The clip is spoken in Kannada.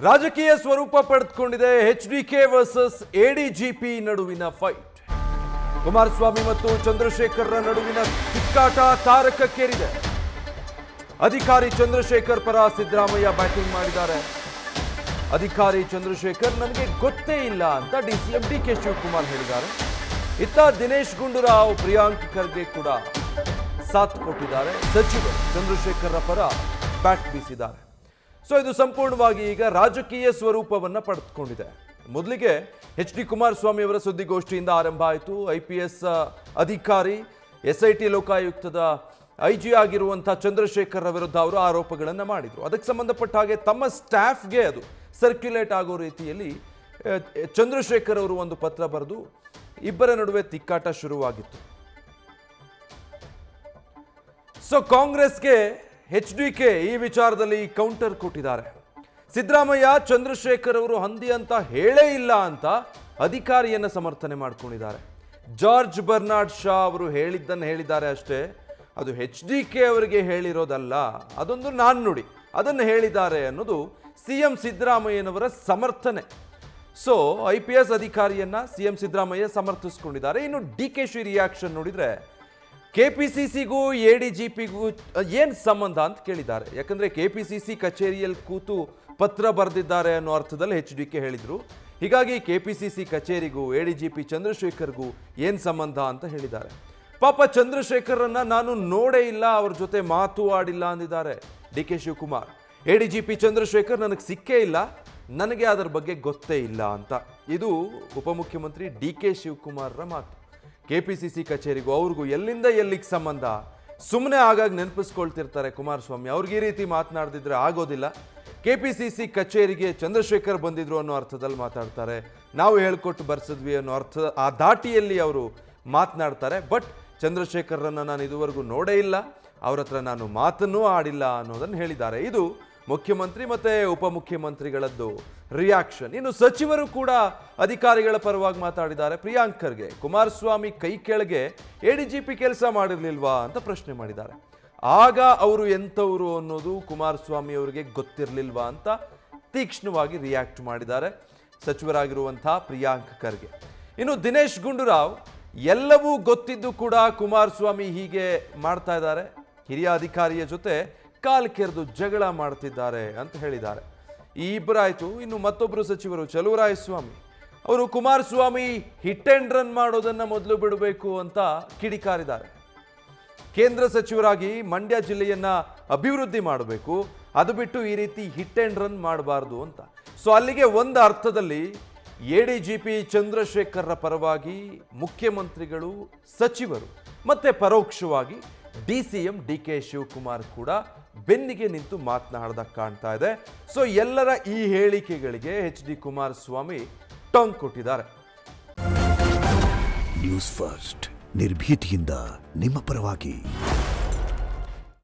ರಾಜಕೀಯ ಸ್ವರೂಪ ಪಡೆದುಕೊಂಡಿದೆ ಎಚ್ಡಿಕೆ ವರ್ಸಸ್ ಎಡಿಜಿಪಿ ನಡುವಿನ ಫೈಟ್. ಕುಮಾರಸ್ವಾಮಿ ಮತ್ತು ಚಂದ್ರಶೇಖರ್ರ ನಡುವಿನ ತಿಕ್ಕಾಟ ತಾರಕಕ್ಕೇರಿದೆ. ಅಧಿಕಾರಿ ಚಂದ್ರಶೇಖರ್ ಪರ ಸಿದ್ದರಾಮಯ್ಯ ಬ್ಯಾಟಿಂಗ್ ಮಾಡಿದ್ದಾರೆ. ಅಧಿಕಾರಿ ಚಂದ್ರಶೇಖರ್ ನನಗೆ ಗೊತ್ತೇ ಇಲ್ಲ ಅಂತ ಡಿಸಿಎಂ ಡಿಕೆ ಶಿವಕುಮಾರ್ ಹೇಳಿದ್ದಾರೆ. ಇತ್ತ ದಿನೇಶ್ ಗುಂಡೂರಾವ್ ಪ್ರಿಯಾಂಕ್ ಖರ್ಗೆ ಕೂಡ ಸಾಥ್ ಕೊಟ್ಟಿದ್ದಾರೆ. ಸಚಿವರು ಚಂದ್ರಶೇಖರ್ರ ಪರ ಬ್ಯಾಟ್ ಬೀಸಿದ್ದಾರೆ. ಸೊ ಇದು ಸಂಪೂರ್ಣವಾಗಿ ಈಗ ರಾಜಕೀಯ ಸ್ವರೂಪವನ್ನು ಪಡೆದುಕೊಂಡಿದೆ. ಮೊದಲಿಗೆ ಎಚ್.ಡಿ. ಕುಮಾರಸ್ವಾಮಿ ಅವರ ಸುದ್ದಿಗೋಷ್ಠಿಯಿಂದ ಆರಂಭ ಆಯಿತು. IPS ಅಧಿಕಾರಿ SIT ಲೋಕಾಯುಕ್ತದ IG ಆಗಿರುವಂತಹ ಚಂದ್ರಶೇಖರ್ ವಿರುದ್ಧ ಅವರು ಆರೋಪಗಳನ್ನು ಮಾಡಿದರು. ಅದಕ್ಕೆ ಸಂಬಂಧಪಟ್ಟ ಹಾಗೆ ತಮ್ಮ ಸ್ಟಾಫ್ಗೆ ಅದು ಸರ್ಕ್ಯುಲೇಟ್ ಆಗೋ ರೀತಿಯಲ್ಲಿ ಚಂದ್ರಶೇಖರ್ ಅವರು ಒಂದು ಪತ್ರ ಬರೆದು ಇಬ್ಬರ ನಡುವೆ ತಿಕ್ಕಾಟ ಶುರುವಾಗಿತ್ತು. ಸೊ ಕಾಂಗ್ರೆಸ್ಗೆ HDK ಈ ವಿಚಾರದಲ್ಲಿ ಕೌಂಟರ್ ಕೊಟ್ಟಿದ್ದಾರೆ. ಸಿದ್ದರಾಮಯ್ಯ ಚಂದ್ರಶೇಖರ್ ಅವರು ಹಂದಿ ಅಂತ ಹೇಳೇ ಇಲ್ಲ ಅಂತ ಅಧಿಕಾರಿಯನ್ನು ಸಮರ್ಥನೆ ಮಾಡ್ಕೊಂಡಿದ್ದಾರೆ. ಜಾರ್ಜ್ ಬರ್ನಾರ್ಡ್ ಶಾ ಅವರು ಹೇಳಿದ್ದನ್ನು ಹೇಳಿದ್ದಾರೆ ಅಷ್ಟೇ, ಅದು HDK ಅವರಿಗೆ ಹೇಳಿರೋದಲ್ಲ, ಅದೊಂದು ನಾಣ್ಣುಡಿ, ಅದನ್ನು ಹೇಳಿದ್ದಾರೆ ಅನ್ನೋದು CM ಸಿದ್ದರಾಮಯ್ಯನವರ ಸಮರ್ಥನೆ. ಸೊ IPS ಅಧಿಕಾರಿಯನ್ನ CM ಸಿದ್ದರಾಮಯ್ಯ ಸಮರ್ಥಿಸ್ಕೊಂಡಿದ್ದಾರೆ. ಇನ್ನು DKಶಿ ರಿಯಾಕ್ಷನ್ ನೋಡಿದ್ರೆ KPCCಗೂ ADGPಗೂ ಏನು ಸಂಬಂಧ ಅಂತ ಕೇಳಿದ್ದಾರೆ. ಯಾಕಂದರೆ KPCC ಕಚೇರಿಯಲ್ಲಿ ಕೂತು ಪತ್ರ ಬರೆದಿದ್ದಾರೆ ಅನ್ನೋ ಅರ್ಥದಲ್ಲಿ HDK ಹೇಳಿದರು. ಹೀಗಾಗಿ KPCC ಕಚೇರಿಗೂ ADGP ಚಂದ್ರಶೇಖರ್ಗೂ ಏನು ಸಂಬಂಧ ಅಂತ ಹೇಳಿದ್ದಾರೆ. ಪಾಪ ಚಂದ್ರಶೇಖರನ್ನ ನಾನು ನೋಡೇ ಇಲ್ಲ, ಅವ್ರ ಜೊತೆ ಮಾತು ಆಡಿಲ್ಲ ಅಂದಿದ್ದಾರೆ DK ಶಿವಕುಮಾರ್. ADGP ಚಂದ್ರಶೇಖರ್ ನನಗೆ ಸಿಕ್ಕೇ ಇಲ್ಲ, ನನಗೆ ಅದರ ಬಗ್ಗೆ ಗೊತ್ತೇ ಇಲ್ಲ ಅಂತ. ಇದು ಉಪಮುಖ್ಯಮಂತ್ರಿ DK ಶಿವಕುಮಾರ್ರ ಮಾತು. KPCC ಕಚೇರಿಗೂ ಅವ್ರಿಗೂ ಎಲ್ಲಿಂದ ಎಲ್ಲಿಗೆ ಸಂಬಂಧ? ಸುಮ್ಮನೆ ಆಗಾಗ ನೆನಪಿಸ್ಕೊಳ್ತಿರ್ತಾರೆ ಕುಮಾರಸ್ವಾಮಿ. ಅವ್ರಿಗೆ ಈ ರೀತಿ ಮಾತನಾಡ್ದಿದ್ರೆ ಆಗೋದಿಲ್ಲ. KPCC ಕಚೇರಿಗೆ ಚಂದ್ರಶೇಖರ್ ಬಂದಿದ್ರು ಅನ್ನೋ ಅರ್ಥದಲ್ಲಿ ಮಾತಾಡ್ತಾರೆ. ನಾವು ಹೇಳ್ಕೊಟ್ಟು ಬರ್ಸಿದ್ವಿ ಅನ್ನೋ ಅರ್ಥ ಆ ದಾಟಿಯಲ್ಲಿ ಅವರು ಮಾತನಾಡ್ತಾರೆ. ಬಟ್ ಚಂದ್ರಶೇಖರ್ರನ್ನು ನಾನು ಇದುವರೆಗೂ ನೋಡೇ ಇಲ್ಲ, ಅವ್ರ ಹತ್ರ ನಾನು ಮಾತನ್ನೂ ಆಡಿಲ್ಲ ಅನ್ನೋದನ್ನು ಹೇಳಿದ್ದಾರೆ. ಇದು ಮುಖ್ಯಮಂತ್ರಿ ಮತ್ತು ಉಪಮುಖ್ಯಮಂತ್ರಿಗಳದ್ದು ರಿಯಾಕ್ಷನ್. ಇನ್ನು ಸಚಿವರು ಕೂಡ ಅಧಿಕಾರಿಗಳ ಪರವಾಗಿ ಮಾತಾಡಿದ್ದಾರೆ. ಪ್ರಿಯಾಂಕ್ ಖರ್ಗೆ ಕುಮಾರಸ್ವಾಮಿ ಕೈ ಕೆಳಗೆ ADGP ಕೆಲಸ ಮಾಡಿರಲಿಲ್ವಾ ಅಂತ ಪ್ರಶ್ನೆ ಮಾಡಿದ್ದಾರೆ. ಆಗ ಅವರು ಎಂಥವರು ಅನ್ನೋದು ಕುಮಾರಸ್ವಾಮಿ ಅವರಿಗೆ ಗೊತ್ತಿರಲಿಲ್ವಾ ಅಂತ ತೀಕ್ಷ್ಣವಾಗಿ ರಿಯಾಕ್ಟ್ ಮಾಡಿದ್ದಾರೆ ಸಚಿವರಾಗಿರುವಂತಹ ಪ್ರಿಯಾಂಕ್ ಖರ್ಗೆ. ಇನ್ನು ದಿನೇಶ್ ಗುಂಡೂರಾವ್ ಎಲ್ಲವೂ ಗೊತ್ತಿದ್ದು ಕೂಡ ಕುಮಾರಸ್ವಾಮಿ ಹೀಗೆ ಮಾಡ್ತಾ ಇದ್ದಾರೆ, ಹಿರಿಯ ಅಧಿಕಾರಿಯ ಜೊತೆ ಕಾಲು ಕೆರೆದು ಜಗಳ ಮಾಡ್ತಿದ್ದಾರೆ ಅಂತ ಹೇಳಿದ್ದಾರೆ. ಈ ಇಬ್ಬರಾಯ್ತು. ಇನ್ನು ಮತ್ತೊಬ್ಬರು ಸಚಿವರು ಚಲುವರಾಯಸ್ವಾಮಿ ಅವರು ಕುಮಾರಸ್ವಾಮಿ ಹಿಟ್ ಅಂಡ್ ರನ್ ಮಾಡೋದನ್ನು ಮೊದಲು ಬಿಡಬೇಕು ಅಂತ ಕಿಡಿಕಾರಿದ್ದಾರೆ. ಕೇಂದ್ರ ಸಚಿವರಾಗಿ ಮಂಡ್ಯ ಜಿಲ್ಲೆಯನ್ನ ಅಭಿವೃದ್ಧಿ ಮಾಡಬೇಕು, ಅದು ಬಿಟ್ಟು ಈ ರೀತಿ ಹಿಟ್ ಅಂಡ್ ರನ್ ಮಾಡಬಾರ್ದು ಅಂತ. ಸೊ ಅಲ್ಲಿಗೆ ಒಂದು ಅರ್ಥದಲ್ಲಿ ADGP ಚಂದ್ರಶೇಖರ್ರ ಪರವಾಗಿ ಮುಖ್ಯಮಂತ್ರಿಗಳು, ಸಚಿವರು ಮತ್ತೆ ಪರೋಕ್ಷವಾಗಿ DCM DK ಶಿವಕುಮಾರ್ ಕೂಡ ಬೆನ್ನಿಗೆ ನಿಂತು ಮಾತನಾಡ್ದಾಗ ಕಾಣ್ತಾ ಇದೆ. ಸೊ ಎಲ್ಲರ ಈ ಹೇಳಿಕೆಗಳಿಗೆ HD ಕುಮಾರಸ್ವಾಮಿ ಟಾಂಗ್ ಕೊಟ್ಟಿದ್ದಾರೆ. ನ್ಯೂಸ್ ಫಸ್ಟ್ ನಿರ್ಭೀತಿಯಿಂದ ನಿಮ್ಮ ಪರವಾಗಿ.